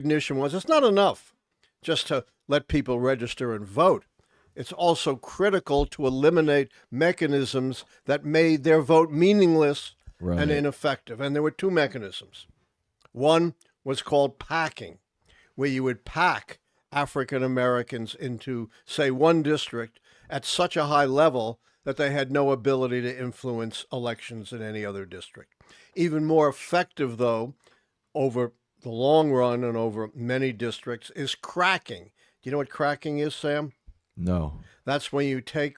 recognition was it's not enough just to let people register and vote. It's also critical to eliminate mechanisms that made their vote meaningless and ineffective. And there were two mechanisms. One was called packing, where you would pack African Americans into, say, one district at such a high level that they had no ability to influence elections in any other district. Even more effective, though, over the long run and over many districts, is cracking. Do you know what cracking is, Sam? No. That's when you take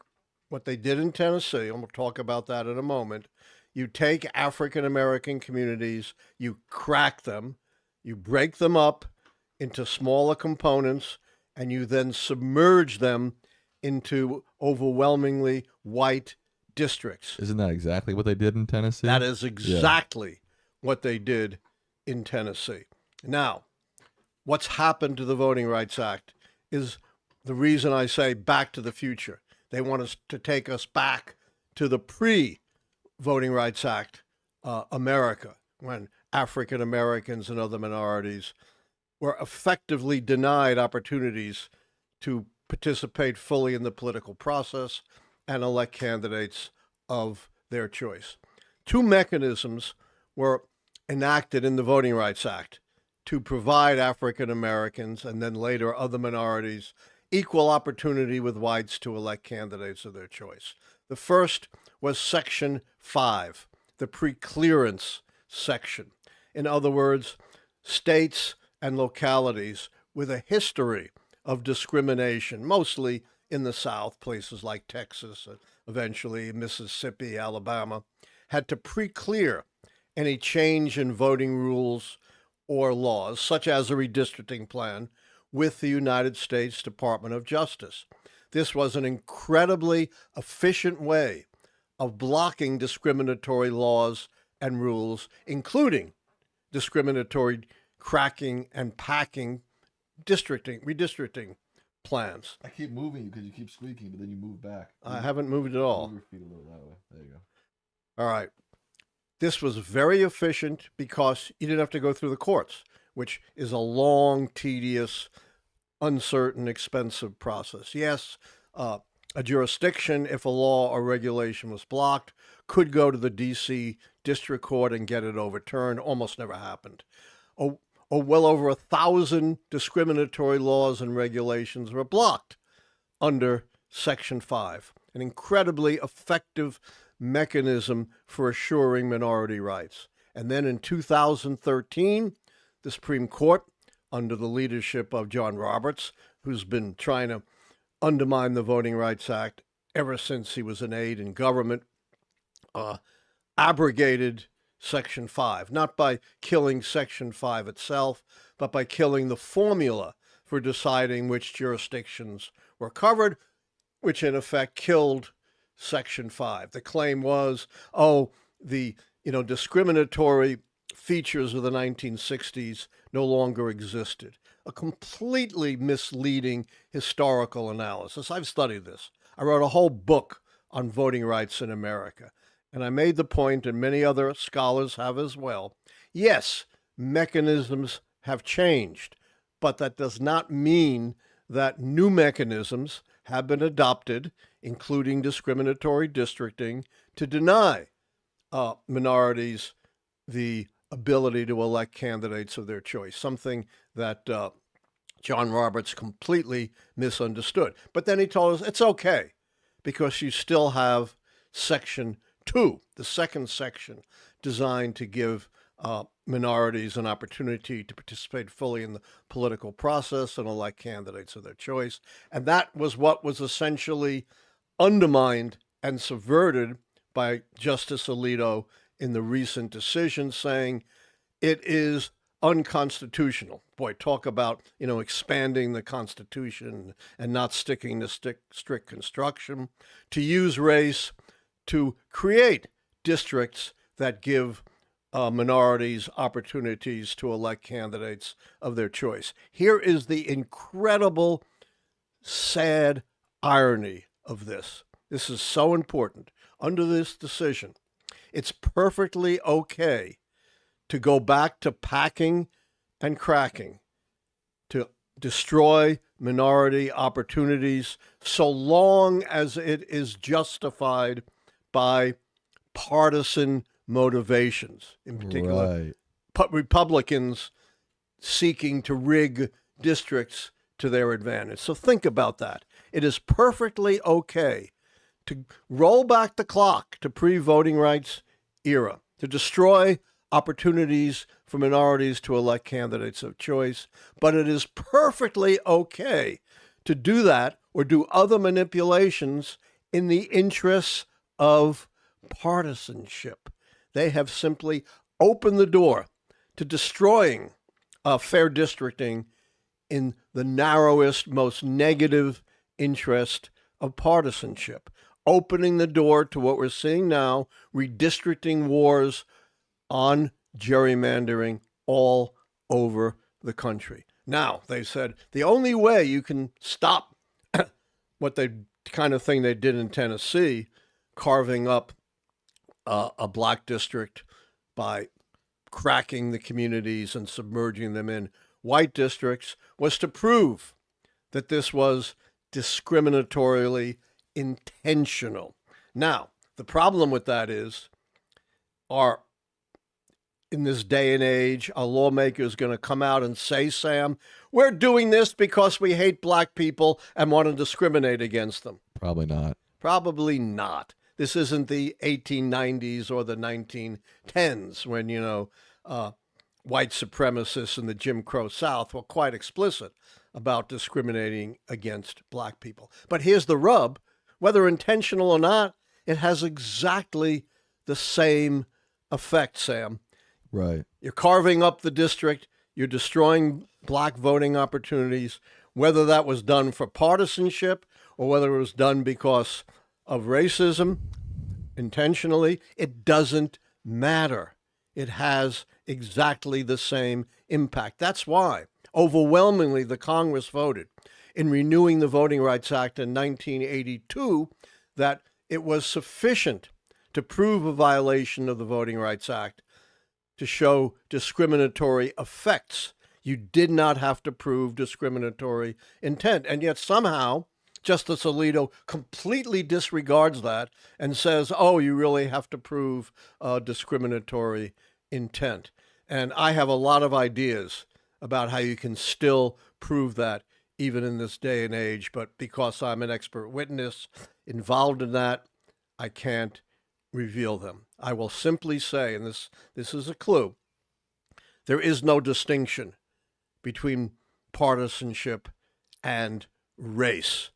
what they did in Tennessee, and we'll talk about that in a moment. You take African American communities, you crack them, you break them up into smaller components, and you then submerge them into overwhelmingly white districts. Isn't that exactly what they did in Tennessee? That is exactly what they did in Tennessee. Now, what's happened to the Voting Rights Act is the reason I say back to the future. They want us to take us back to the pre-Voting Rights Act America, when African Americans and other minorities were effectively denied opportunities to participate fully in the political process and elect candidates of their choice. Two mechanisms were enacted in the Voting Rights Act to provide African Americans and then later other minorities equal opportunity with whites to elect candidates of their choice. The first was Section 5, the preclearance section. In other words, states and localities with a history of discrimination, mostly in the South, places like Texas and eventually Mississippi, Alabama, had to pre-clear any change in voting rules or laws, such as a redistricting plan, with the United States Department of Justice. This was an incredibly efficient way of blocking discriminatory laws and rules, including discriminatory cracking and packing redistricting plans. I keep moving because you keep squeaking, but then you move back. I haven't moved at all. Move your feet a little that way. There you go. All right. This was very efficient because you didn't have to go through the courts, which is a long, tedious, uncertain, expensive process. Yes, a jurisdiction, if a law or regulation was blocked, could go to the D.C. District Court and get it overturned. Almost never happened. Well over 1,000 discriminatory laws and regulations were blocked under Section 5, an incredibly effective mechanism for assuring minority rights. And then in 2013, the Supreme Court, under the leadership of John Roberts, who's been trying to undermine the Voting Rights Act ever since he was an aide in government, abrogated Section 5, not by killing Section 5 itself, but by killing the formula for deciding which jurisdictions were covered, which in effect killed Section 5. The claim was, the discriminatory features of the 1960s no longer existed. A completely misleading historical analysis. I've studied this. I wrote a whole book on voting rights in America. And I made the point, and many other scholars have as well, yes, mechanisms have changed, but that does not mean that new mechanisms have been adopted, including discriminatory districting, to deny minorities the ability to elect candidates of their choice, something that John Roberts completely misunderstood. But then he told us it's okay because you still have Section 2, the second section, designed to give minorities an opportunity to participate fully in the political process and elect candidates of their choice. And that was what was essentially undermined and subverted by Justice Alito in the recent decision, saying it is unconstitutional. Boy, talk about, expanding the Constitution and not sticking to strict construction, to use race to create districts that give minorities opportunities to elect candidates of their choice. Here is the incredible, sad irony of this. This is so important. Under this decision, it's perfectly okay to go back to packing and cracking destroy minority opportunities so long as it is justified by partisan motivations, in particular Right. Republicans seeking to rig districts to their advantage. So think about that. It is perfectly okay to roll back the clock to pre-voting rights era, to destroy opportunities for minorities to elect candidates of choice, but it is perfectly okay to do that or do other manipulations in the interests of partisanship. They have simply opened the door to destroying fair districting in the narrowest, most negative interest of partisanship, opening the door to what we're seeing now, redistricting wars on gerrymandering all over the country. Now, they said the only way you can stop what they kind of thing they did in Tennessee, carving up a black district by cracking the communities and submerging them in white districts, was to prove that this was discriminatorily intentional. Now, the problem with that is, in this day and age, a lawmaker is going to come out and say, Sam, we're doing this because we hate black people and want to discriminate against them? Probably not. Probably not. This isn't the 1890s or the 1910s when, white supremacists in the Jim Crow South were quite explicit about discriminating against black people. But here's the rub. Whether intentional or not, it has exactly the same effect, Sam. Right. You're carving up the district. You're destroying black voting opportunities, whether that was done for partisanship or whether it was done because of racism intentionally. It doesn't matter. It has exactly the same impact. That's why overwhelmingly the Congress voted in renewing the Voting Rights Act in 1982 that it was sufficient to prove a violation of the Voting Rights Act to show discriminatory effects. You did not have to prove discriminatory intent. And yet somehow Justice Alito completely disregards that and says, oh, you really have to prove discriminatory intent. And I have a lot of ideas about how you can still prove that even in this day and age. But because I'm an expert witness involved in that, I can't reveal them. I will simply say, and this is a clue, there is no distinction between partisanship and race.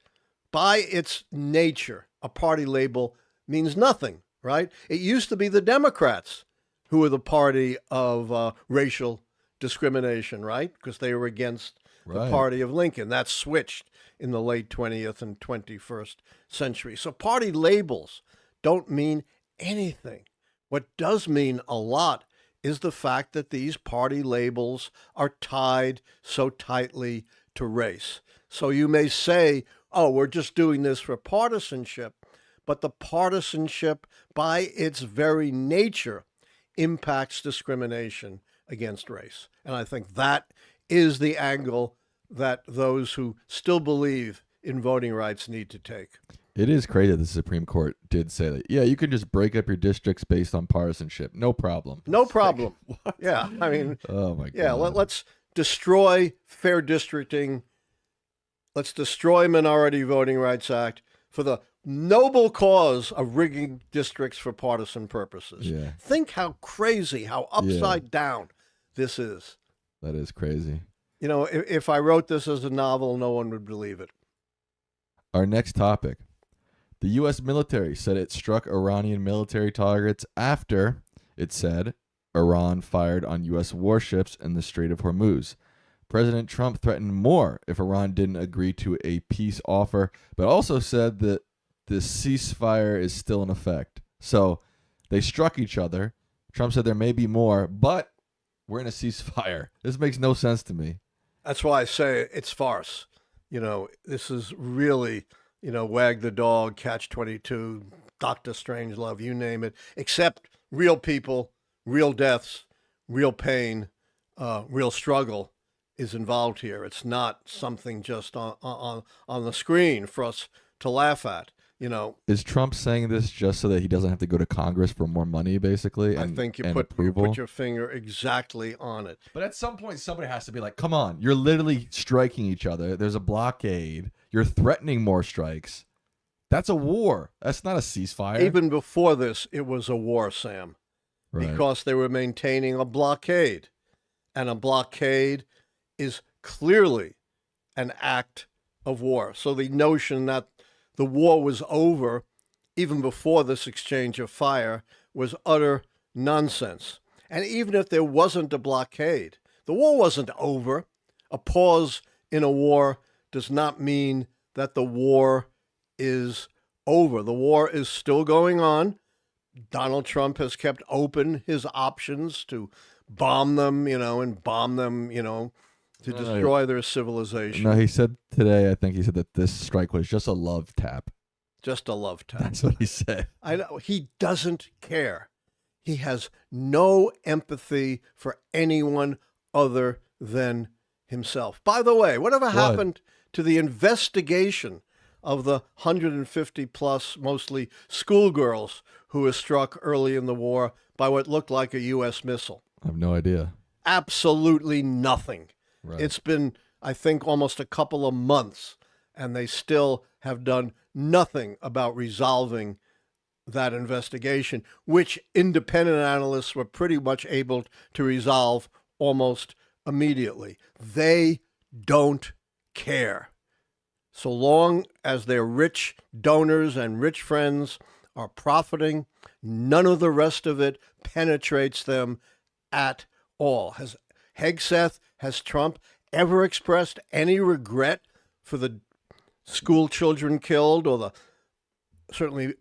By its nature, a party label means nothing, right? It used to be the Democrats who were the party of racial discrimination, right? Because they were against the party of Lincoln. That switched in the late 20th and 21st century. So party labels don't mean anything. What does mean a lot is the fact that these party labels are tied so tightly to race. So you may say, oh, we're just doing this for partisanship, but the partisanship by its very nature impacts discrimination against race. And I think that is the angle that those who still believe in voting rights need to take. It is crazy that the Supreme Court did say that. Yeah, you can just break up your districts based on partisanship. No problem. No problem. Yeah, I mean, oh my God. Yeah, let's destroy fair districting. Let's destroy Minority Voting Rights Act for the noble cause of rigging districts for partisan purposes. Yeah. Think how crazy, how upside down this is. That is crazy. You know, if I wrote this as a novel, no one would believe it. Our next topic. The U.S. military said it struck Iranian military targets after, it said, Iran fired on U.S. warships in the Strait of Hormuz. President Trump threatened more if Iran didn't agree to a peace offer, but also said that the ceasefire is still in effect. So they struck each other. Trump said there may be more, but we're in a ceasefire. This makes no sense to me. That's why I say it's farce. You know, this is really, wag the dog, catch-22, Dr. Strangelove, you name it, except real people, real deaths, real pain, real struggle is involved here. It's not something just on the screen for us to laugh at. You know, Is Trump saying this just so that he doesn't have to go to Congress for more money, basically? I think you and put approval? your finger exactly on it. But at some point, somebody has to be like, come on, you're literally striking each other. There's a blockade. You're threatening more strikes. That's a war. That's not a ceasefire. Even before this, it was a war, Sam, Right. because they were maintaining a blockade. And a blockade is clearly an act of war. So the notion that the war was over even before this exchange of fire was utter nonsense. And even if there wasn't a blockade, the war wasn't over. A pause in a war does not mean that the war is over. The war is still going on. Donald Trump has kept open his options to bomb them, and bomb them, to No, destroy their civilization. No, he said today, I think he said that this strike was just a love tap. Just a love tap. That's what he said. I know. He doesn't care. He has no empathy for anyone other than himself. By the way, whatever happened to the investigation of the 150 plus, mostly schoolgirls, who were struck early in the war by what looked like a U.S. missile? I have no idea. Absolutely nothing. Right. It's been, I think, almost a couple of months, and they still have done nothing about resolving that investigation, which independent analysts were pretty much able to resolve almost immediately. They don't care. So long as their rich donors and rich friends are profiting, none of the rest of it penetrates them at all. Has Hegseth, has Trump ever expressed any regret for the school children killed, or the certainly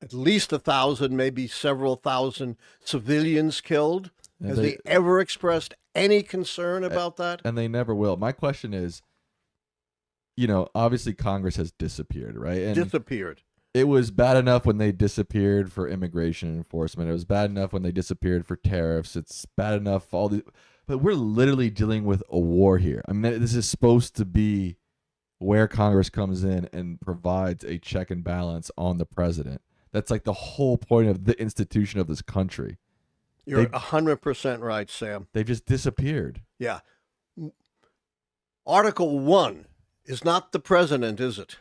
at least 1,000, maybe several thousand civilians killed? Has he ever expressed any concern about that? And they never will. My question is, obviously Congress has disappeared, right? And Disappeared. it was bad enough when they disappeared for immigration enforcement. It was bad enough when they disappeared for tariffs. It's bad enough but we're literally dealing with a war here. I mean, this is supposed to be where Congress comes in and provides a check and balance on the president. That's like the whole point of the institution of this country. You're 100% right, Sam. They've just disappeared. Yeah. Article 1 is not the president, is it?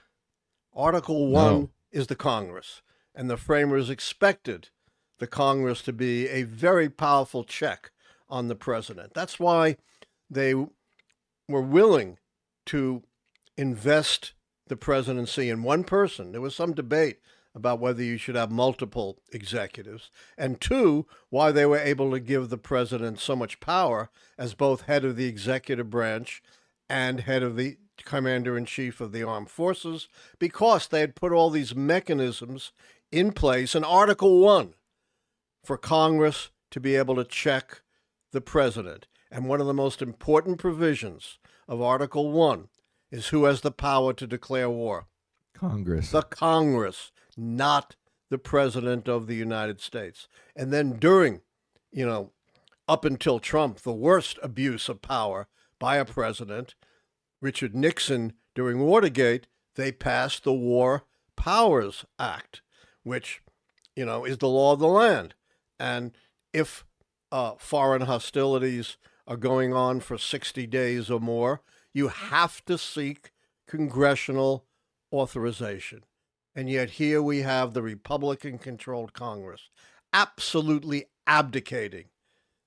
Article 1 is the Congress. And the framers expected the Congress to be a very powerful check on the president. That's why they were willing to invest the presidency in one person. There was some debate about whether you should have multiple executives. And two, why they were able to give the president so much power as both head of the executive branch and head of the commander-in-chief of the armed forces, because they had put all these mechanisms in place in Article 1 for Congress to be able to check the president. And one of the most important provisions of Article 1 is who has the power to declare war. Congress. The Congress, not the President of the United States. And then during, up until Trump, the worst abuse of power by a president, Richard Nixon, during Watergate, they passed the War Powers Act, which, is the law of the land. And if foreign hostilities are going on for 60 days or more, you have to seek congressional authorization. And yet here we have the Republican-controlled Congress absolutely abdicating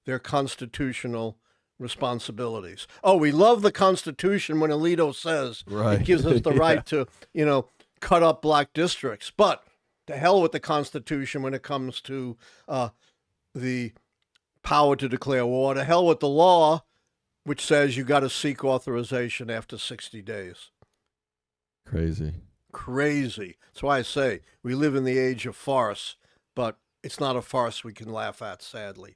their constitutional responsibilities. Oh, we love the Constitution when Alito says it gives us the right to, cut up black districts. But to hell with the Constitution when it comes to the power to declare war. To hell with the law, which says you got to seek authorization after 60 days. Crazy. That's why I say we live in the age of farce, but it's not a farce we can laugh at, sadly.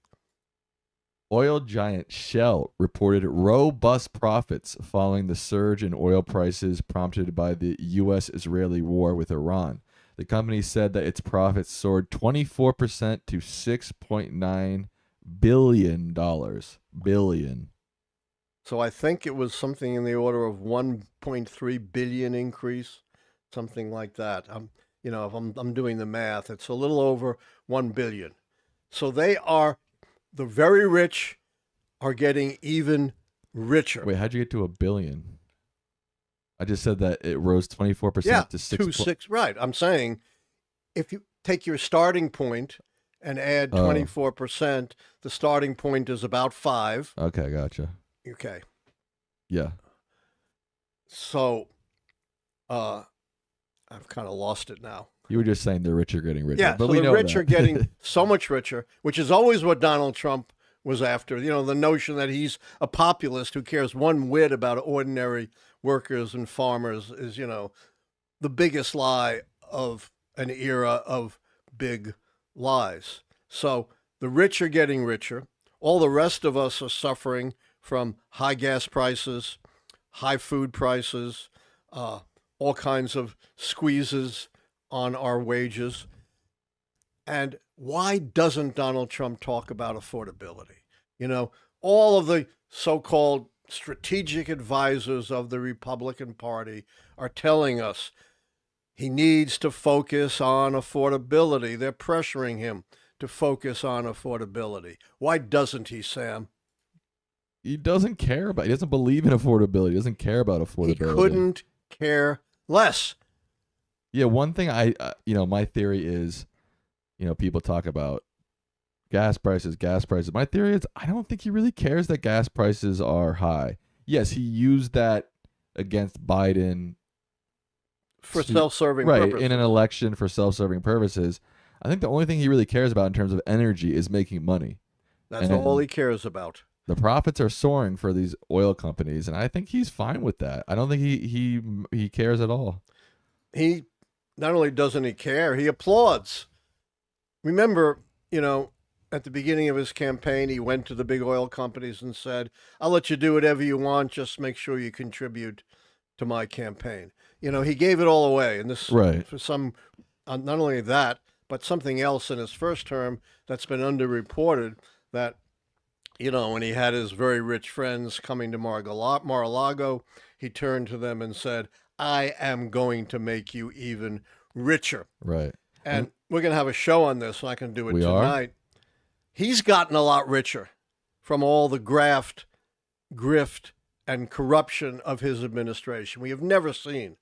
Oil giant Shell reported robust profits following the surge in oil prices prompted by the U.S.-Israeli war with Iran. The company said that its profits soared 24% to $6.9 billion. Billion. So I think it was something in the order of 1.3 billion increase, something like that. If I'm doing the math, it's a little over 1 billion. So the very rich are getting even richer. Wait, how'd you get to a billion? I just said that it rose 24% Yeah, to 6. right. I'm saying if you take your starting point and add 24%, the starting point is about 5. Okay, gotcha. Okay. Yeah. So I've kind of lost it now. You were just saying the rich are getting richer. Yeah, but so we the know rich that. are getting so much richer, which is always what Donald Trump was after. The notion that he's a populist who cares one whit about ordinary workers and farmers is, the biggest lie of an era of big lies. So the rich are getting richer. All the rest of us are suffering from high gas prices, high food prices, all kinds of squeezes on our wages. And why doesn't Donald Trump talk about affordability? All of the so-called strategic advisors of the Republican Party are telling us he needs to focus on affordability. They're pressuring him to focus on affordability. Why doesn't he, Sam? He doesn't care about. He doesn't believe in affordability. He doesn't care about affordability. He couldn't care less. Yeah, one thing my theory is, people talk about gas prices. My theory is I don't think he really cares that gas prices are high. Yes, he used that against Biden for self-serving purposes. Right, in an election for self-serving purposes. I think the only thing he really cares about in terms of energy is making money. That's all he cares about. The profits are soaring for these oil companies, and I think he's fine with that. I don't think he cares at all. He not only doesn't he care, he applauds. Remember, at the beginning of his campaign, he went to the big oil companies and said, I'll let you do whatever you want, just make sure you contribute to my campaign. He gave it all away. And this, right. For some, not only that, but something else in his first term that's been underreported, that, when he had his very rich friends coming to Mar-a-Lago, he turned to them and said, I am going to make you even richer. Right. And we're going to have a show on this, and I can do it we tonight. Are? He's gotten a lot richer from all the graft, grift, and corruption of his administration. We have never seen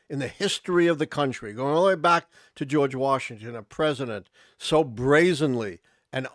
in the history of the country, going all the way back to George Washington, a president so brazenly and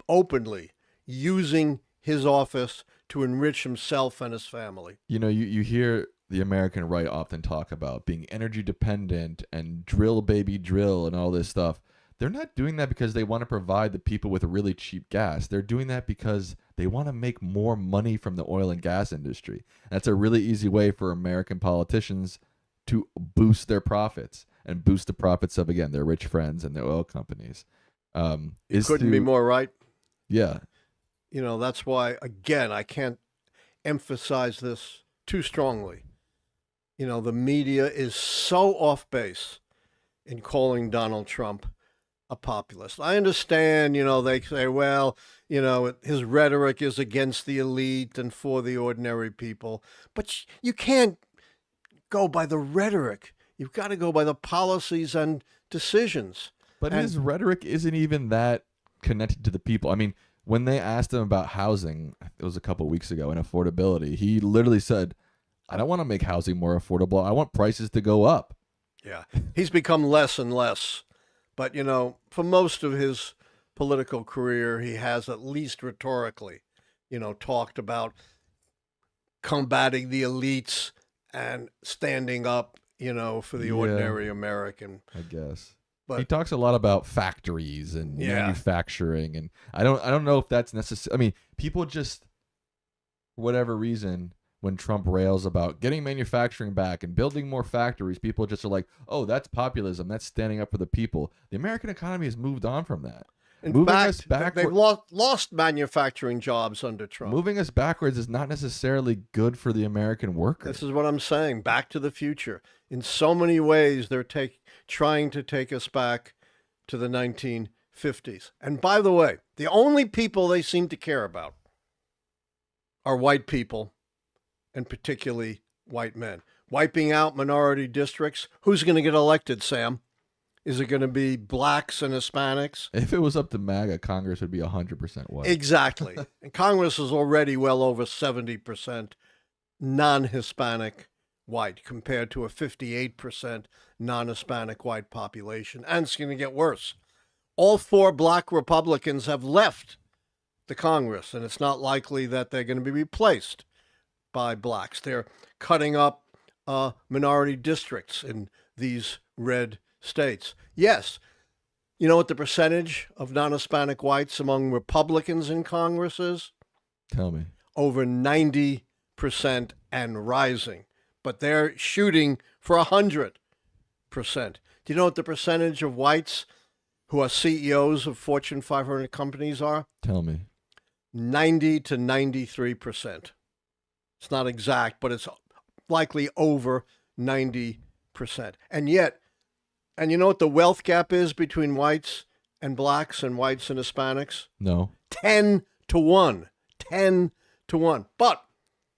openly using his office to enrich himself and his family. You hear the American right often talk about being energy dependent and drill baby drill and all this stuff. They're not doing that because they want to provide the people with a really cheap gas. They're doing that because they want to make more money from the oil and gas industry. That's a really easy way for American politicians to boost their profits and boost the profits of, again, their rich friends and their oil companies. It couldn't be more right. Yeah. That's why, again, I can't emphasize this too strongly. The media is so off base in calling Donald Trump a populist. I understand, they say, well, his rhetoric is against the elite and for the ordinary people. But you can't go by the rhetoric. You've got to go by the policies and decisions. But his rhetoric isn't even that connected to the people. I mean, when they asked him about housing, it was a couple of weeks ago, and affordability, he literally said, I don't want to make housing more affordable. I want prices to go up. Yeah. He's become less and less. But, for most of his political career, he has, at least rhetorically, talked about combating the elites and standing up, for the ordinary American. I guess. But he talks a lot about factories and manufacturing, and I don't know if that's necessary. I mean, people just, for whatever reason, when Trump rails about getting manufacturing back and building more factories, people just are like, oh, that's populism. That's standing up for the people. The American economy has moved on from that. In fact, they've lost manufacturing jobs under Trump. Moving us backwards is not necessarily good for the American worker. This is what I'm saying. Back to the future. In so many ways, they're trying to take us back to the 1950s. And by the way, the only people they seem to care about are white people and particularly white men. Wiping out minority districts. Who's going to get elected, Sam? Is it going to be blacks and Hispanics? If it was up to MAGA, Congress would be 100% white. Exactly. And Congress is already well over 70% non-Hispanic white compared to a 58% non-Hispanic white population. And it's going to get worse. All 4 black Republicans have left the Congress, and it's not likely that they're going to be replaced by blacks. They're cutting up minority districts in these red states. Yes, you know what the percentage of non-Hispanic whites among Republicans in Congress is? Tell me. Over 90% and rising. But they're shooting for 100%. Do you know what the percentage of whites who are CEOs of Fortune 500 companies are? Tell me. 90 to 93%. It's not exact, but it's likely over 90%. And yet, and you know what the wealth gap is between whites and blacks and whites and Hispanics? No. 10 to 1. 10 to 1. But,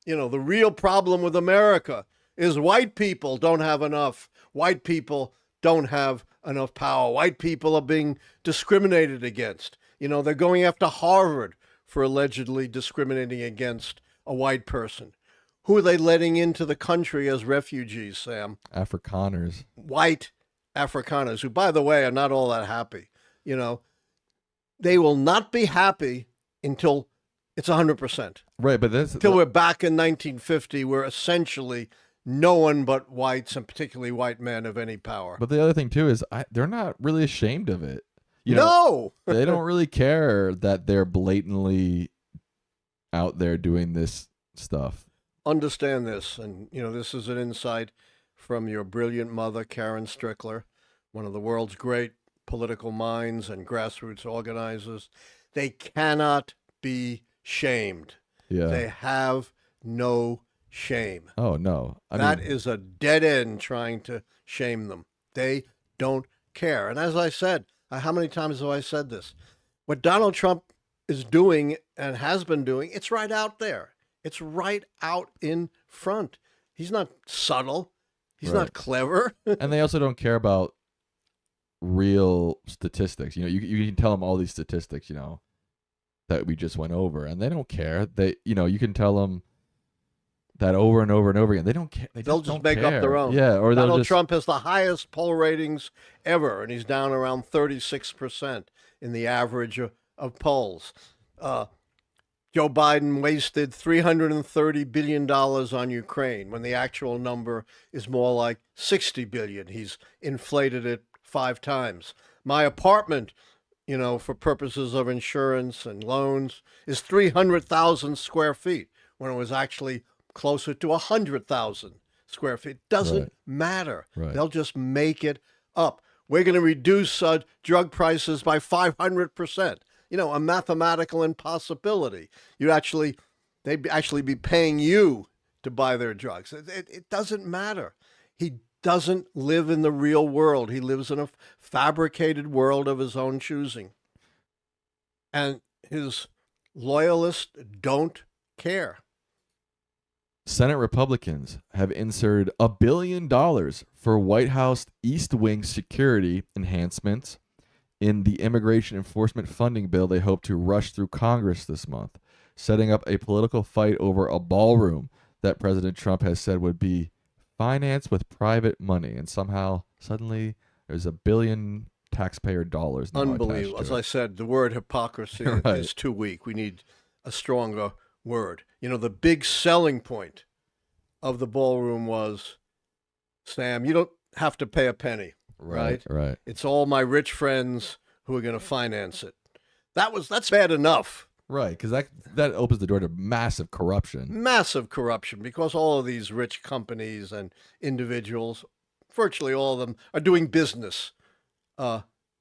you know, the real problem with America is white people don't have enough. White people don't have enough power. White people are being discriminated against. You know, they're going after Harvard for allegedly discriminating against a white person. Who are they letting into the country as refugees, Sam? Afrikaners. White Afrikaners, who, by the way, are not all that happy. You know, they will not be happy until it's 100%. Right, but that's... Until we're back in 1950, where essentially no one but whites, and particularly white men, have any power. But the other thing, too, is they're not really ashamed of it. You know, No! they don't really care that they're blatantly out there doing this stuff. Understand this, and, you know, this is an insight from your brilliant mother, Karen Strickler, one of the world's great political minds and grassroots organizers. They cannot be shamed. Yeah. They have no shame. Oh, no. That is a dead end trying to shame them. They don't care. And as I said, how many times have I said this? What Donald Trump is doing and has been doing, it's right out there. It's right out in front. He's not subtle. He's not clever. And they also don't care about real statistics. You know, you can tell them all these statistics, you know, that we just went over, and they don't care. They, you know, you can tell them that over and over and over again. They don't care. They'll just make up their own. Yeah, or Donald Trump has the highest poll ratings ever, and he's down around 36% in the average of polls. Joe Biden wasted $330 billion on Ukraine when the actual number is more like $60 billion. He's inflated it 5 times. My apartment, you know, for purposes of insurance and loans, is 300,000 square feet when it was actually closer to 100,000 square feet. Doesn't matter. They'll just make it up. We're going to reduce drug prices by 500%. You know, a mathematical impossibility. They'd actually be paying you to buy their drugs. It doesn't matter. He doesn't live in the real world. He lives in a fabricated world of his own choosing. And his loyalists don't care. Senate Republicans have inserted $1 billion for White House East Wing security enhancements in the immigration enforcement funding bill they hope to rush through Congress this month, setting up a political fight over a ballroom that President Trump has said would be financed with private money. And somehow, suddenly, there's $1 billion taxpayer dollars now. Unbelievable. As I said, the word hypocrisy is too weak. We need a stronger word. You know, the big selling point of the ballroom was, Sam, you don't have to pay a penny. Right. It's all my rich friends who are going to finance it. That's bad enough. Right, because that opens the door to massive corruption. Massive corruption, because all of these rich companies and individuals, virtually all of them, are doing business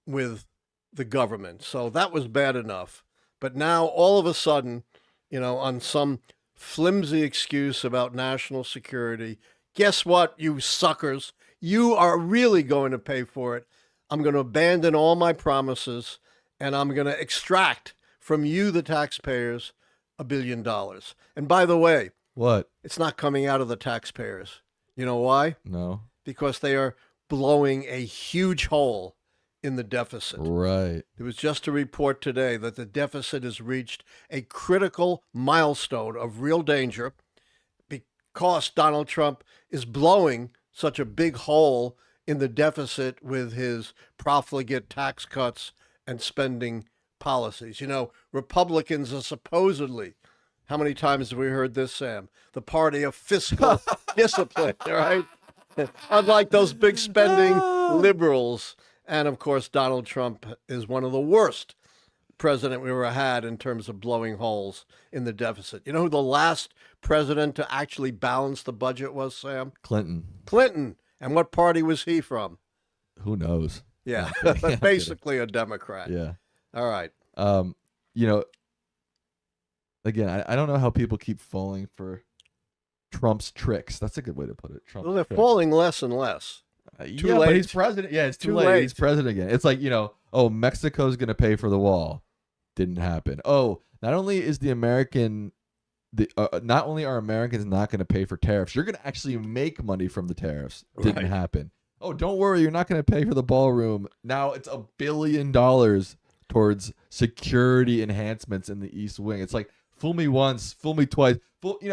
with the government. So that was bad enough. But now, all of a sudden, you know, on some flimsy excuse about national security, guess what, you suckers? You are really going to pay for it. I'm going to abandon all my promises, and I'm going to extract from you, the taxpayers, $1 billion. And by the way, What? It's not coming out of the taxpayers. You know why? No. Because they are blowing a huge hole in the deficit. Right. There was just a report today that the deficit has reached a critical milestone of real danger because Donald Trump is blowing such a big hole in the deficit with his profligate tax cuts and spending policies. You know, Republicans are supposedly, how many times have we heard this, Sam? The party of fiscal discipline, all right? Unlike those big spending liberals. And of course, Donald Trump is one of the worst president we ever had in terms of blowing holes in the deficit. You know who the last president to actually balance the budget was, Sam? Clinton. Clinton. And what party was he from? Who knows? Yeah, I'm kidding. basically a Democrat. Yeah. All right. You know, again, I don't know how people keep falling for Trump's tricks. That's a good way to put it. Trump's Well, they're tricks. falling less and less. Too Yeah, late. but he's president. Yeah, it's too late. late. He's president again. It's like, oh, Mexico's going to pay for the wall. Didn't happen. Oh, not only is not only are Americans not going to pay for tariffs, you're going to actually make money from the tariffs. Didn't Right. happen. Oh, don't worry, you're not going to pay for the ballroom. Now it's $1 billion towards security enhancements in the East Wing. It's like, fool me once, fool me twice.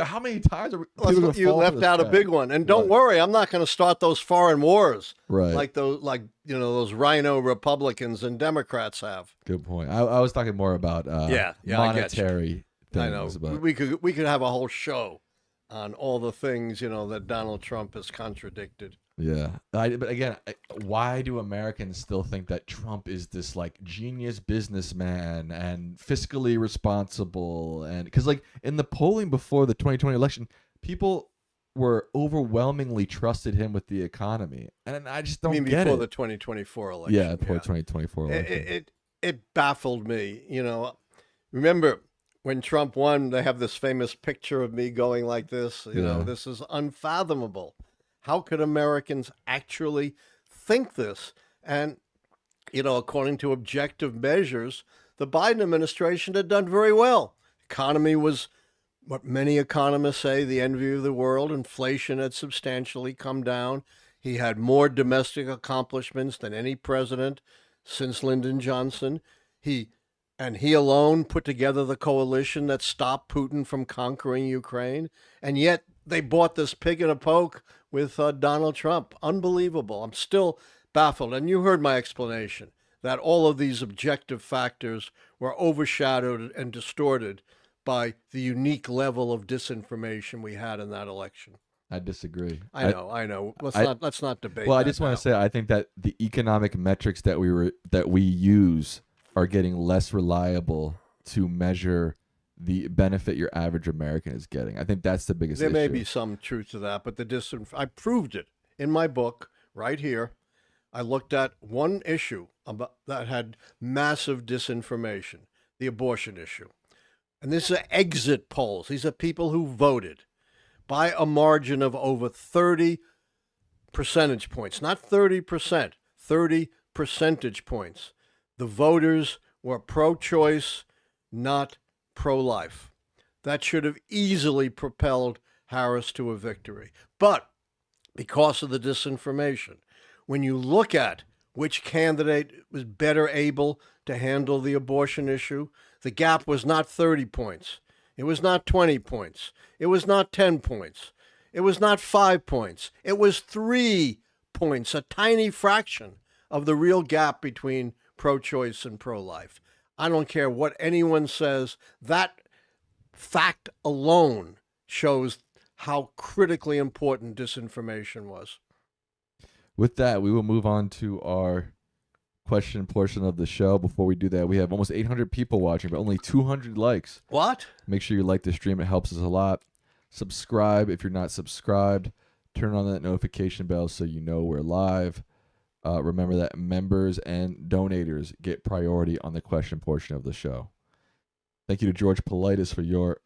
How many times are people going to You left out a big one. And don't worry, I'm not going to start those foreign wars Right. like those rhino Republicans and Democrats have. Good point. I was talking more about I get you. monetary things. I know. But We could have a whole show on all the things, that Donald Trump has contradicted. yeah. But again, why do Americans still think that Trump is this like genius businessman and fiscally responsible? And because like in the polling before the 2020 election, people were overwhelmingly trusted him with the economy, and I just don't get before it. the 2024 election. Yeah, before 2024 election. It baffled me. Remember when Trump won, they have this famous picture of me going like this. This is unfathomable. How could Americans actually think this? And, according to objective measures, the Biden administration had done very well. Economy was what many economists say the envy of the world. Inflation had substantially come down. He had more domestic accomplishments than any president since Lyndon Johnson. He alone put together the coalition that stopped Putin from conquering Ukraine. And yet they bought this pig in a poke with Donald Trump. Unbelievable. I'm still baffled. And you heard my explanation that all of these objective factors were overshadowed and distorted by the unique level of disinformation we had in that election. I disagree. I know. Let's not debate. Well, I that just want now. to say I think that the economic metrics that we use are getting less reliable to measure the benefit your average American is getting. I think that's the biggest There issue. may be some truth to that, but I proved it in my book right here. I looked at one issue that had massive disinformation, the abortion issue. And this is exit polls. These are people who voted by a margin of over 30 percentage points, not 30%, 30 percentage points. The voters were pro-choice, not pro-life. That should have easily propelled Harris to a victory. But because of the disinformation, when you look at which candidate was better able to handle the abortion issue, the gap was not 30 points. It was not 20 points. It was not 10 points. It was not 5 points. It was 3 points, a tiny fraction of the real gap between pro-choice and pro-life. I don't care what anyone says. That fact alone shows how critically important disinformation was. With that, we will move on to our question portion of the show. Before we do that, we have almost 800 people watching, but only 200 likes. What? Make sure you like the stream. It helps us a lot. Subscribe if you're not subscribed. Turn on that notification bell so you know we're live. Remember that members and donators get priority on the question portion of the show. Thank you to George Politis for your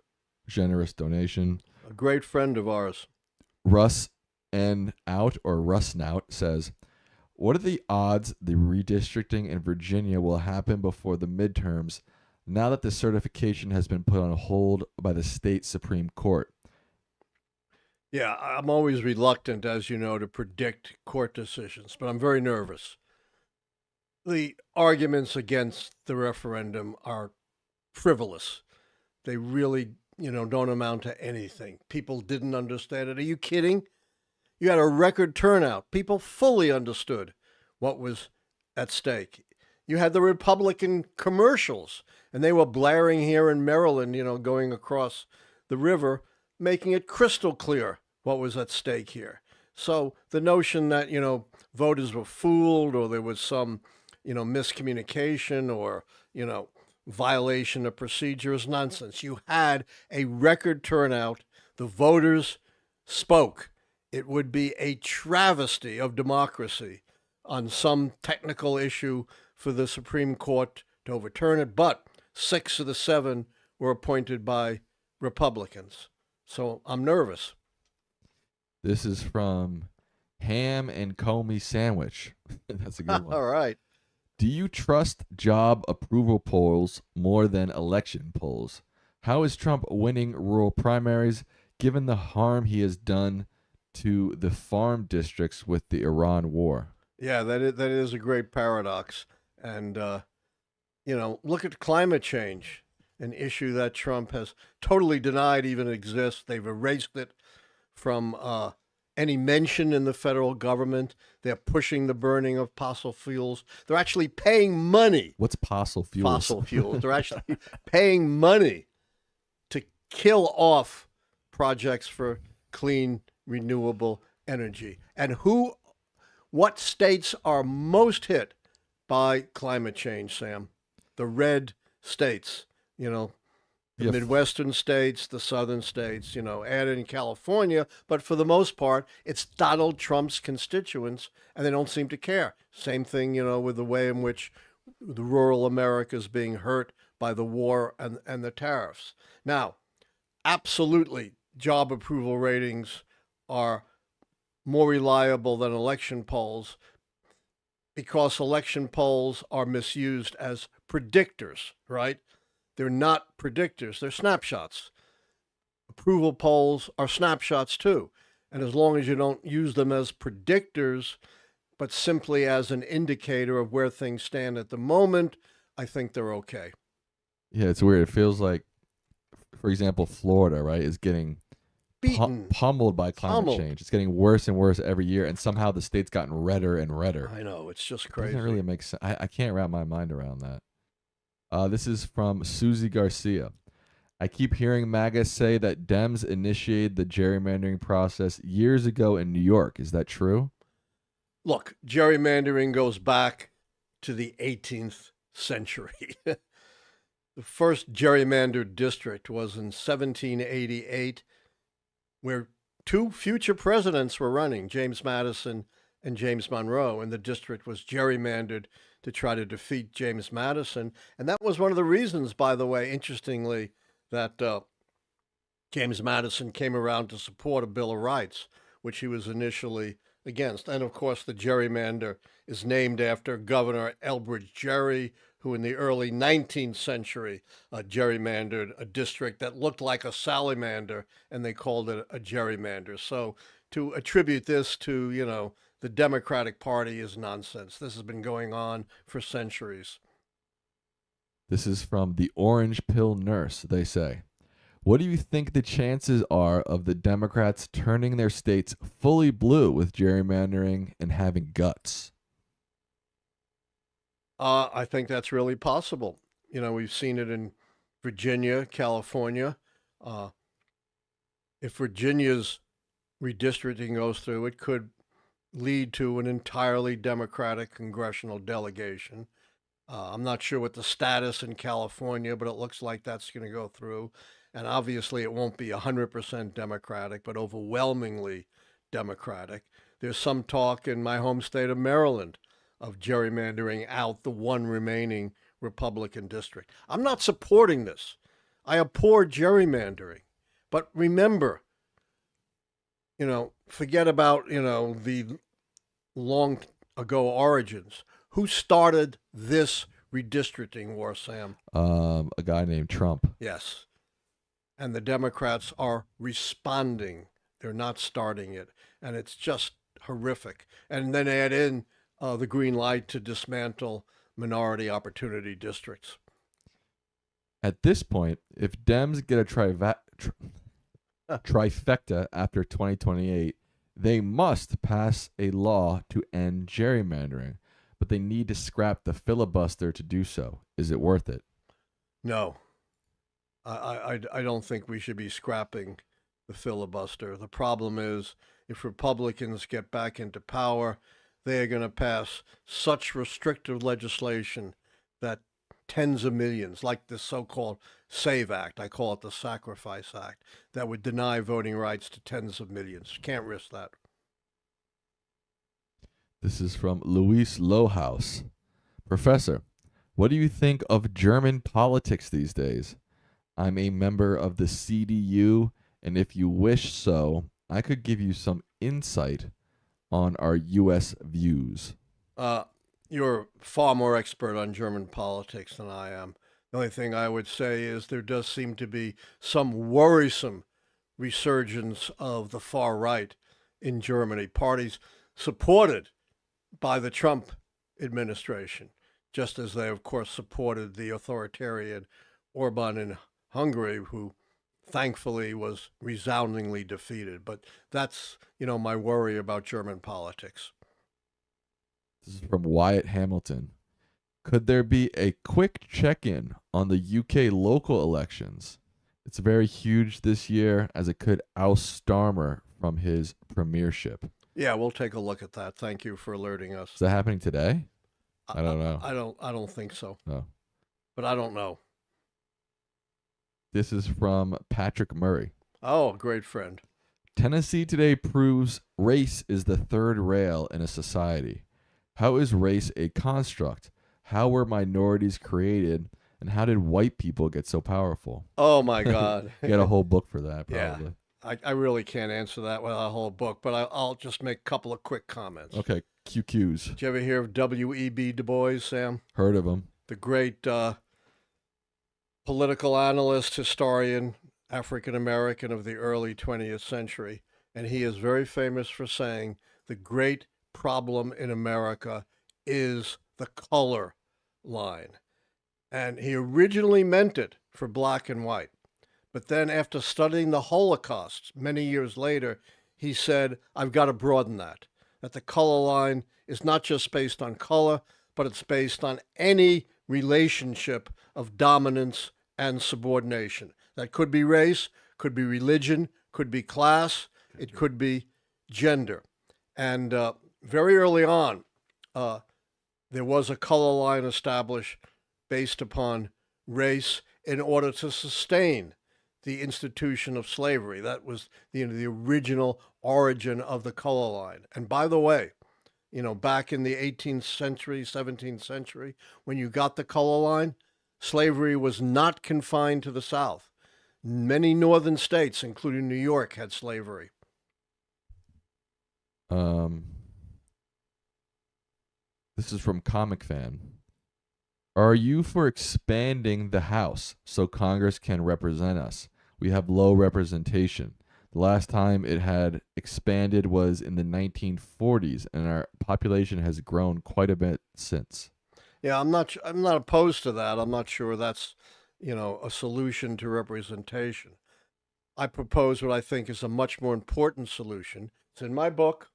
generous donation. A great friend of ours. Russ N. Out or Russ Nout says, what are the odds the redistricting in Virginia will happen before the midterms now that the certification has been put on hold by the state Supreme Court? Yeah, I'm always reluctant, as you know, to predict court decisions, but I'm very nervous. The arguments against the referendum are frivolous. They really, don't amount to anything. People didn't understand it. Are you kidding? You had a record turnout. People fully understood what was at stake. You had the Republican commercials, and they were blaring here in Maryland, going across the river, making it crystal clear what was at stake here. So the notion that, voters were fooled or there was some, miscommunication or, violation of procedure is nonsense. You had a record turnout. The voters spoke. It would be a travesty of democracy on some technical issue for the Supreme Court to overturn it, but 6 of the 7 were appointed by Republicans. So I'm nervous. This is from Ham and Comey Sandwich. That's a good one. All right. Do you trust job approval polls more than election polls? How is Trump winning rural primaries given the harm he has done to the farm districts with the Iran war? Yeah, that is a great paradox. And, look at climate change, an issue that Trump has totally denied even exists. They've erased it from any mention in the federal government. They're pushing the burning of fossil fuels. They're actually paying money. What's fossil fuels? Fossil fuels. They're actually paying money to kill off projects for clean, renewable energy. And what states are most hit by climate change, Sam? The red states, the Midwestern states, the southern states, add in California, but for the most part, it's Donald Trump's constituents, and they don't seem to care. Same thing, with the way in which the rural America is being hurt by the war and the tariffs. Now, absolutely, job approval ratings are more reliable than election polls because election polls are misused as predictors, right? They're not predictors, they're snapshots. Approval polls are snapshots too. And as long as you don't use them as predictors, but simply as an indicator of where things stand at the moment, I think they're okay. Yeah, it's weird. It feels like, for example, Florida, right, is getting Beaten. pummeled by climate change. It's getting worse and worse every year, and somehow the state's gotten redder and redder. I know, it's just It crazy. doesn't really make sense. I can't wrap my mind around that. This is from Susie Garcia. I keep hearing MAGA say that Dems initiated the gerrymandering process years ago in New York. Is that true? Look, gerrymandering goes back to the 18th century. The first gerrymandered district was in 1788, where 2 future presidents were running, James Madison and James Monroe, and the district was gerrymandered to try to defeat James Madison. And that was one of the reasons, by the way, interestingly, that James Madison came around to support a Bill of Rights, which he was initially against. And of course, the gerrymander is named after Governor Elbridge Gerry, who in the early 19th century gerrymandered a district that looked like a salamander, and they called it a gerrymander. So to attribute this to, the Democratic Party is nonsense. This has been going on for centuries. This is from the Orange Pill Nurse. They say, what do you think the chances are of the Democrats turning their states fully blue with gerrymandering and having guts? I think that's really possible. We've seen it in Virginia, California. If Virginia's redistricting goes through, it could lead to an entirely Democratic congressional delegation. I'm not sure what the status in California, but it looks like that's going to go through. And obviously, it won't be 100% Democratic, but overwhelmingly Democratic. There's some talk in my home state of Maryland of gerrymandering out the one remaining Republican district. I'm not supporting this. I abhor gerrymandering. But remember, forget about, the long ago origins. Who started this redistricting war, Sam? A guy named Trump. Yes. And the Democrats are responding. They're not starting it, and it's just horrific. And then add in the green light to dismantle minority opportunity districts. At this point, if Dems get a trifecta after 2028, they must pass a law to end gerrymandering, but they need to scrap the filibuster to do so. Is it worth it? No, I don't think we should be scrapping the filibuster. The problem is if Republicans get back into power, they are going to pass such restrictive legislation that tens of millions, like the so-called SAVE Act, I call it the Sacrifice Act, that would deny voting rights to tens of millions. Can't risk that. This is from Luis Lohaus. Professor, what do you think of German politics these days? I'm a member of the CDU, and if you wish so, I could give you some insight on our U.S. views. You're far more expert on German politics than I am. The only thing I would say is there does seem to be some worrisome resurgence of the far right in Germany. Parties supported by the Trump administration, just as they, of course, supported the authoritarian Orban in Hungary, who thankfully was resoundingly defeated. But that's, my worry about German politics. This is from Wyatt Hamilton. Could there be a quick check-in on the UK local elections? It's very huge this year, as it could oust Starmer from his premiership. Yeah, we'll take a look at that. Thank you for alerting us. Is that happening today? I don't know. I don't think so. No. But I don't know. This is from Patrick Murray. Oh, great friend. Tennessee today proves race is the third rail in a society. How is race a construct? How were minorities created? And how did white people get so powerful? Oh, my God. You got a whole book for that, probably. Yeah. I really can't answer that with a whole book, but I'll just make a couple of quick comments. Okay, QQs. Did you ever hear of W.E.B. Du Bois, Sam? Heard of him. The great political analyst, historian, African-American of the early 20th century. And he is very famous for saying the great problem in America is the color line. And he originally meant it for black and white. But then after studying the Holocaust many years later, he said, I've got to broaden that the color line is not just based on color, but it's based on any relationship of dominance and subordination. That could be race, could be religion, could be class, it could be gender. And very early on, there was a color line established based upon race in order to sustain the institution of slavery. That was the original origin of the color line. And by the way, back in the 18th century, 17th century, when you got the color line, slavery was not confined to the South. Many northern states, including New York, had slavery. This is from Comic Fan. Are you for expanding the House so Congress can represent us? We have low representation. The last time it had expanded was in the 1940s, and our population has grown quite a bit since. Yeah, I'm not opposed to that. I'm not sure that's, a solution to representation. I propose what I think is a much more important solution. It's in my book,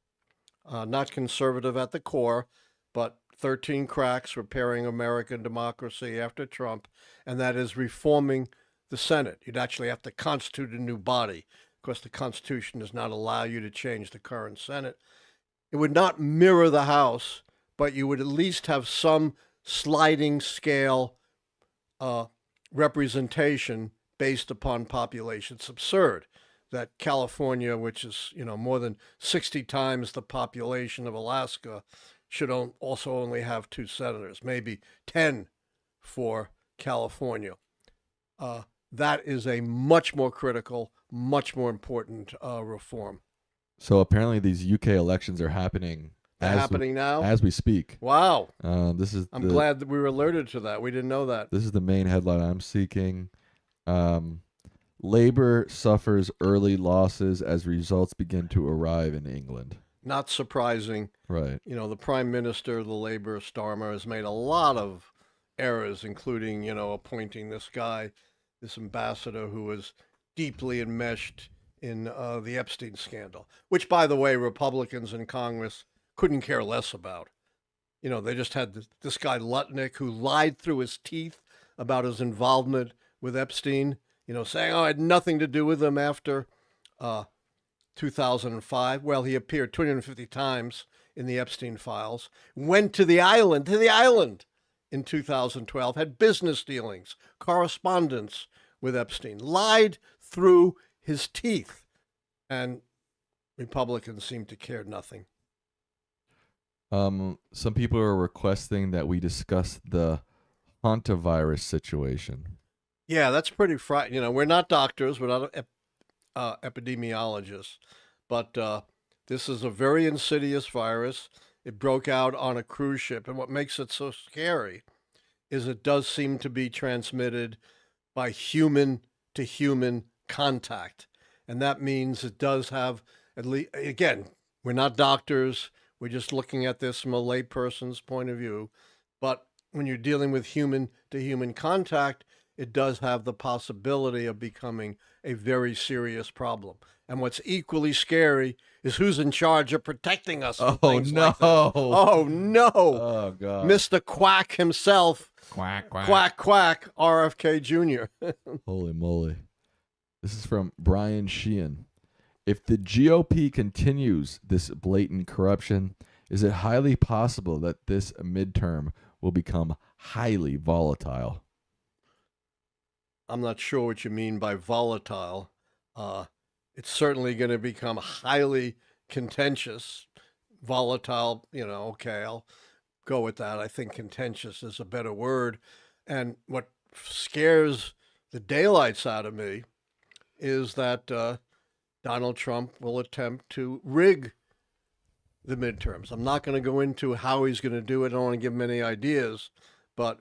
not conservative at the core, but 13 Cracks, Repairing American Democracy After Trump, and that is reforming the Senate. You'd actually have to constitute a new body. Of course, the Constitution does not allow you to change the current Senate. It would not mirror the House, but you would at least have some sliding scale representation based upon population. It's absurd that California, which is, more than 60 times the population of Alaska, should also only have 2 senators, maybe 10 for California. That is a much more critical, much more important reform. So apparently these UK elections are happening. Now? As we speak. Wow. I'm glad that we were alerted to that. We didn't know that. This is the main headline I'm seeking. Labor suffers early losses as results begin to arrive in England. Not surprising. Right. You know, the Prime Minister of the Labour, Starmer, has made a lot of errors, including, appointing this guy, this ambassador who was deeply enmeshed in the Epstein scandal, which, by the way, Republicans in Congress couldn't care less about. They just had this guy Lutnick who lied through his teeth about his involvement with Epstein, saying, I had nothing to do with him after 2005. Well, he appeared 250 times in the Epstein files, went to the island in 2012, had business dealings, correspondence with Epstein, lied through his teeth, and Republicans seem to care nothing. Some people are requesting that we discuss the hantavirus situation. Yeah, that's pretty frightening. We're not doctors, we're not epidemiologists, but this is a very insidious virus. It broke out on a cruise ship, and what makes it so scary is it does seem to be transmitted by human to human contact. And that means it does have, at least, again, we're not doctors, we're just looking at this from a layperson's point of view. But when you're dealing with human to human contact, it does have the possibility of becoming a very serious problem. And what's equally scary is who's in charge of protecting us from things no. like that. Oh, no. Oh, God. Mr. Quack himself. Quack, quack. Quack, quack, RFK Jr. Holy moly. This is from Brian Sheehan. If the GOP continues this blatant corruption, is it highly possible that this midterm will become highly volatile? I'm not sure what you mean by volatile. It's certainly going to become highly contentious. Volatile, okay, I'll go with that. I think contentious is a better word. And what scares the daylights out of me is that Donald Trump will attempt to rig the midterms. I'm not going to go into how he's going to do it. I don't want to give him any ideas, but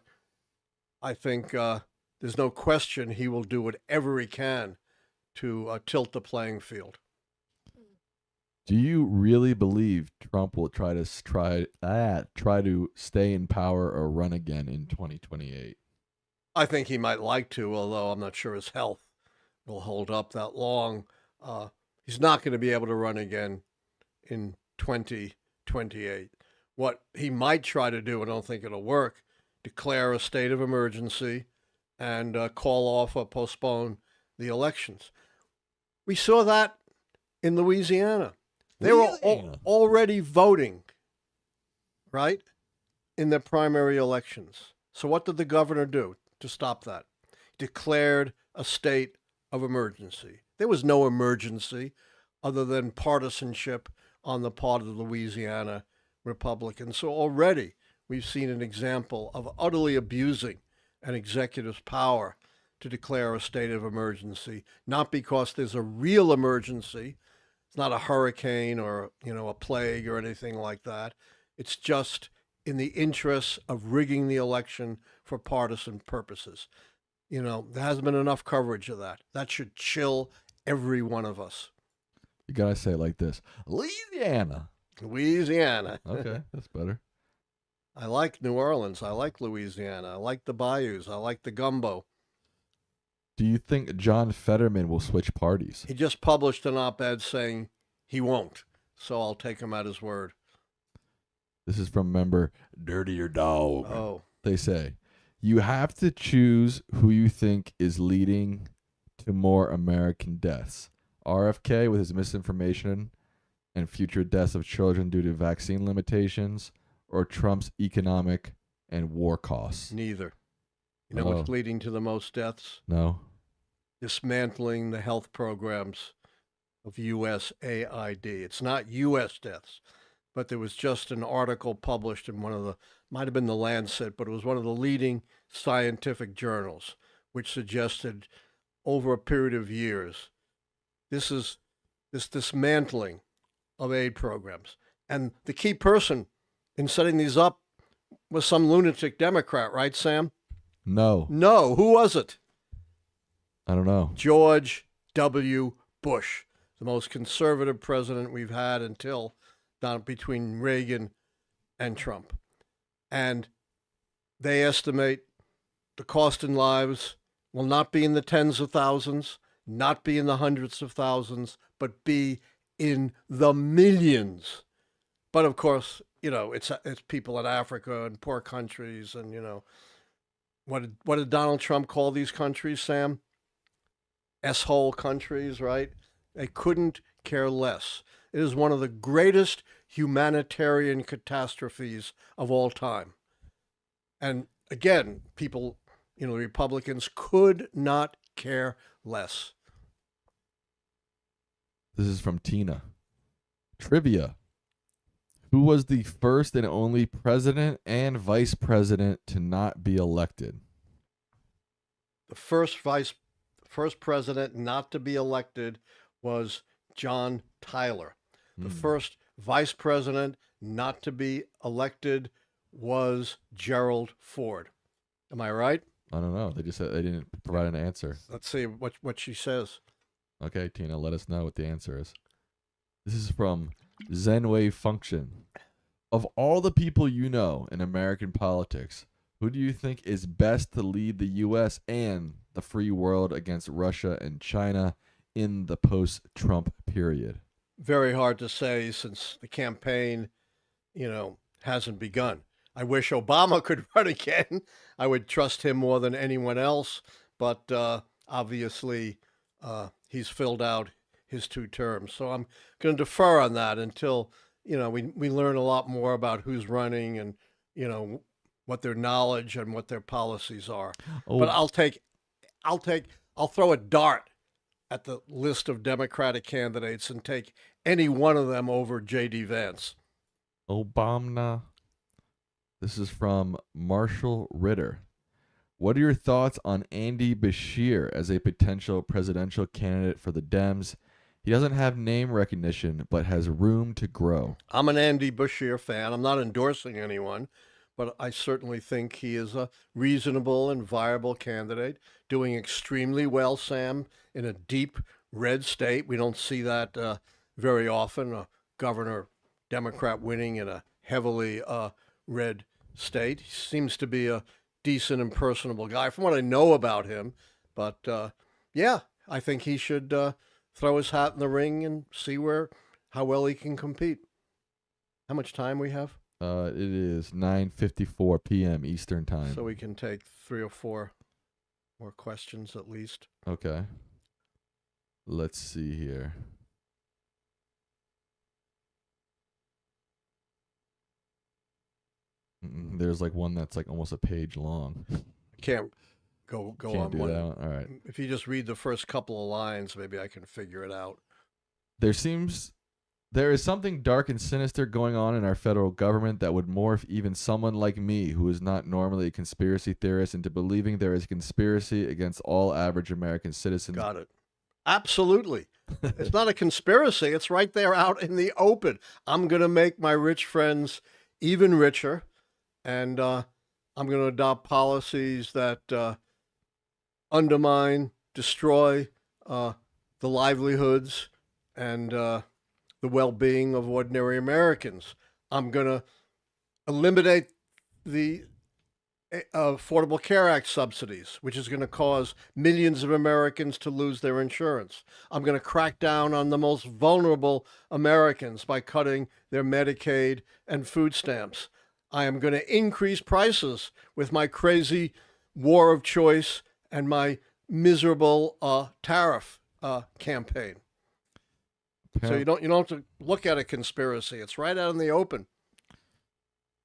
I think there's no question he will do whatever he can to tilt the playing field. Do you really believe Trump will try to stay in power or run again in 2028? I think he might like to, although I'm not sure his health will hold up that long. He's not going to be able to run again in 2028. What he might try to do, I don't think it'll work, declare a state of emergency and call off or postpone the elections. We saw that in Louisiana. They were already voting, right, in the primary elections. So what did the governor do to stop that? Declared a state of emergency. There was no emergency other than partisanship on the part of the Louisiana Republicans. So already we've seen an example of utterly abusing an executive's power to declare a state of emergency, not because there's a real emergency. It's not a hurricane or, a plague or anything like that. It's just in the interests of rigging the election for partisan purposes. There hasn't been enough coverage of that. That should chill every one of us. You got to say it like this. Louisiana. Okay, that's better. I like New Orleans. I like Louisiana. I like the bayous. I like the gumbo. Do you think John Fetterman will switch parties? He just published an op-ed saying he won't, so I'll take him at his word. This is from member Dirtier Dog. Oh. They say, you have to choose who you think is leading to more American deaths. RFK with his misinformation and future deaths of children due to vaccine limitations, or Trump's economic and war costs? Neither. You know what's leading to the most deaths? No. Dismantling the health programs of USAID. It's not U.S. deaths, but there was just an article published in might have been the Lancet, but it was one of the leading scientific journals, which suggested over a period of years, this dismantling of aid programs. And the key person in setting these up was some lunatic Democrat, right, Sam? No. No. Who was it? I don't know. George W. Bush, the most conservative president we've had until down between Reagan and Trump. And they estimate the cost in lives will not be in the tens of thousands, not be in the hundreds of thousands, but be in the millions. But of course, it's people in Africa and poor countries, and what did Donald Trump call these countries, Sam? S-hole countries, right? They couldn't care less. It is one of the greatest humanitarian catastrophes of all time. And again, people, the Republicans could not care less. This is from Tina. Trivia. Who was the first and only president and vice president to not be elected? The first president not to be elected was John Tyler. The first vice president not to be elected was Gerald Ford. Am I right? I don't know. They just said they didn't provide an answer. Let's see what she says. Okay, Tina, let us know what the answer is. This is from Zenwave Function. Of all the people you know in American politics, who do you think is best to lead the U.S. and the free world against Russia and China in the post-Trump period? Very hard to say since the campaign, hasn't begun. I wish Obama could run again. I would trust him more than anyone else, but obviously he's filled out his 2 terms. So I'm going to defer on that until, we learn a lot more about who's running and, what their knowledge and what their policies are. Oh. But I'll throw a dart at the list of Democratic candidates and take any one of them over J.D. Vance. Obama. This is from Marshall Ritter. What are your thoughts on Andy Bashir as a potential presidential candidate for the Dems? He doesn't have name recognition, but has room to grow. I'm an Andy Bashir fan. I'm not endorsing anyone, but I certainly think he is a reasonable and viable candidate, doing extremely well, Sam, in a deep red state. We don't see that very often, a governor Democrat winning in a heavily red state. He seems to be a decent and personable guy from what I know about him. But yeah, I think he should throw his hat in the ring and see how well he can compete. How much time we have? It is 9:54 p.m. Eastern time. So we can take 3 or 4 more questions at least. Okay. Let's see here. There's like one that's like almost a page long. Can't go Can't on do one. that one. All right. If you just read the first couple of lines, maybe I can figure it out. There is something dark and sinister going on in our federal government that would morph even someone like me, who is not normally a conspiracy theorist, into believing there is a conspiracy against all average American citizens. Got it. Absolutely. It's not a conspiracy. It's right there out in the open. I'm going to make my rich friends even richer, and I'm going to adopt policies that undermine, destroy the livelihoods and the well-being of ordinary Americans. I'm going to eliminate the Affordable Care Act subsidies, which is going to cause millions of Americans to lose their insurance. I'm going to crack down on the most vulnerable Americans by cutting their Medicaid and food stamps. I am going to increase prices with my crazy war of choice and my miserable tariff campaign. So you don't have to look at a conspiracy. It's right out in the open.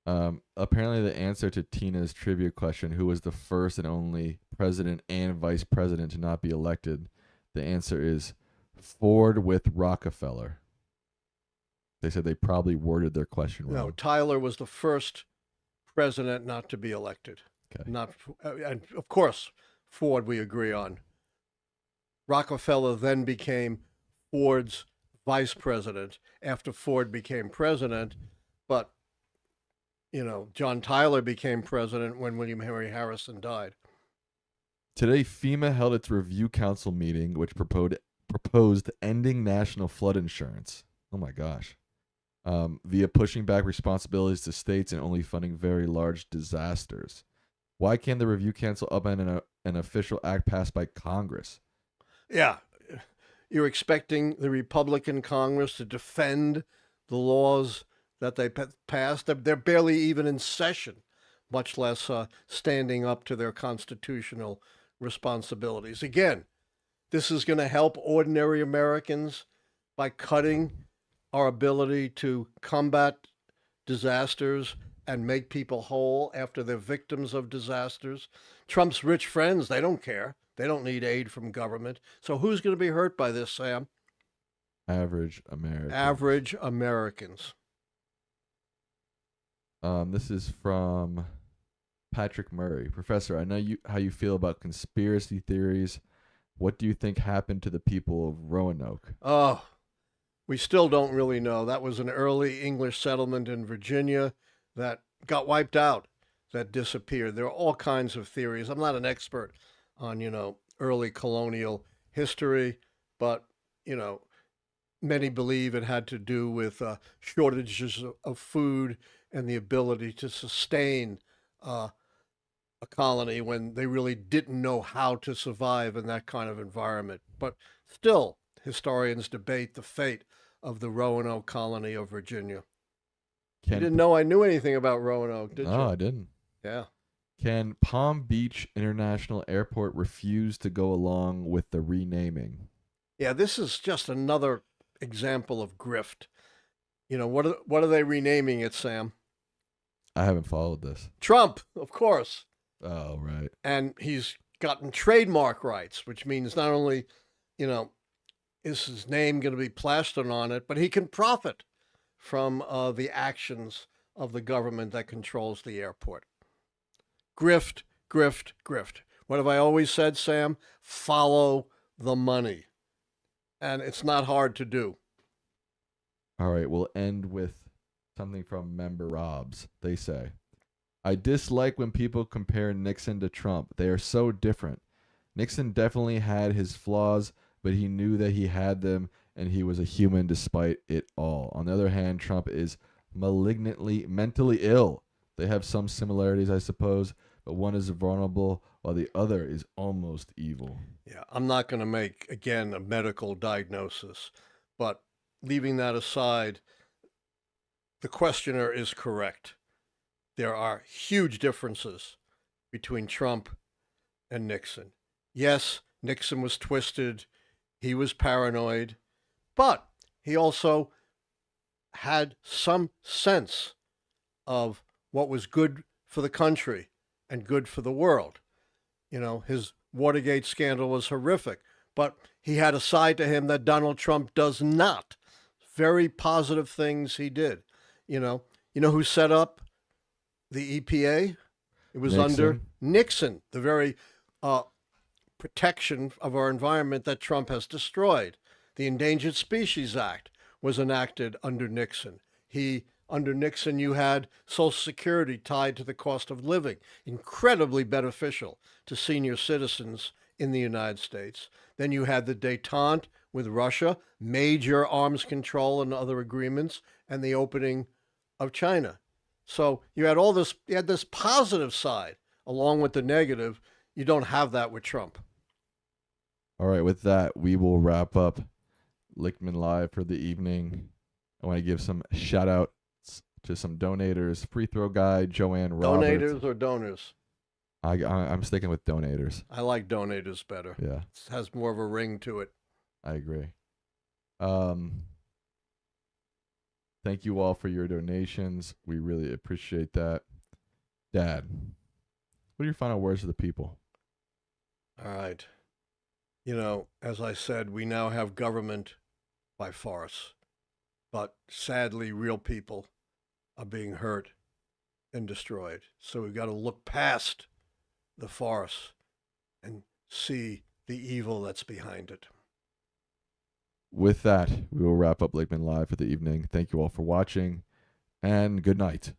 Apparently the answer to Tina's trivia question, who was the first and only president and vice president to not be elected, the answer is Ford with Rockefeller. They said they probably worded their question wrong. No, Tyler was the first president not to be elected. Okay. And of course, Ford we agree on. Rockefeller then became Ford's vice president after Ford became president, but John Tyler became president when William Henry Harrison died. Today, FEMA held its review council meeting, which proposed ending national flood insurance. Oh my gosh. Via pushing back responsibilities to states and only funding very large disasters. Why can't the review council upend an official act passed by Congress? Yeah. You're expecting the Republican Congress to defend the laws that they passed. They're barely even in session, much less standing up to their constitutional responsibilities. Again, this is going to help ordinary Americans by cutting our ability to combat disasters and make people whole after they're victims of disasters. Trump's rich friends, they don't care. They don't need aid from government. So who's going to be hurt by this, Sam? Average Americans. Average Americans. This is from Patrick Murray. Professor, I know how you feel about conspiracy theories. What do you think happened to the people of Roanoke? Oh, we still don't really know. That was an early English settlement in Virginia that got wiped out, that disappeared. There are all kinds of theories. I'm not an expert on, early colonial history, but, many believe it had to do with shortages of food and the ability to sustain a colony when they really didn't know how to survive in that kind of environment. But still, historians debate the fate of the Roanoke colony of Virginia. You didn't know I knew anything about Roanoke, did you? No, I didn't. Yeah. Can Palm Beach International Airport refuse to go along with the renaming? Yeah, this is just another example of grift. What are they renaming it, Sam? I haven't followed this. Trump, of course. Oh, right. And he's gotten trademark rights, which means not only, is his name going to be plastered on it, but he can profit from the actions of the government that controls the airport. Grift, grift, grift. What have I always said, Sam? Follow the money. And it's not hard to do. All right, we'll end with something from member Robs. They say, I dislike when people compare Nixon to Trump. They are so different. Nixon definitely had his flaws, but he knew that he had them, and he was a human despite it all. On the other hand, Trump is malignantly mentally ill. They have some similarities, I suppose, but one is vulnerable while the other is almost evil. Yeah, I'm not going to make, again, a medical diagnosis, but leaving that aside, the questioner is correct. There are huge differences between Trump and Nixon. Yes, Nixon was twisted. He was paranoid, but he also had some sense of what was good for the country and good for the world. His Watergate scandal was horrific, but he had a side to him that Donald Trump does not. Very positive things he did. You know who set up the EPA? It was under Nixon, the very protection of our environment that Trump has destroyed. The Endangered Species Act was enacted under Nixon. Under Nixon, you had Social Security tied to the cost of living, incredibly beneficial to senior citizens in the United States. Then you had the détente with Russia, major arms control and other agreements, and the opening of China. So you had this positive side along with the negative. You don't have that with Trump. All right, with that, we will wrap up Lichtman Live for the evening. I want to give some shout outs to some donators. Free throw guy, Joanne Roberts. Donators or donors? I'm sticking with donators. I like donators better. Yeah. It has more of a ring to it. I agree. Thank you all for your donations. We really appreciate that. Dad, what are your final words to the people? All right. As I said, we now have government by force, but sadly, real people are being hurt and destroyed. So we've got to look past the farce and see the evil that's behind it. With that, we will wrap up Lichtman Live for the evening. Thank you all for watching, and good night.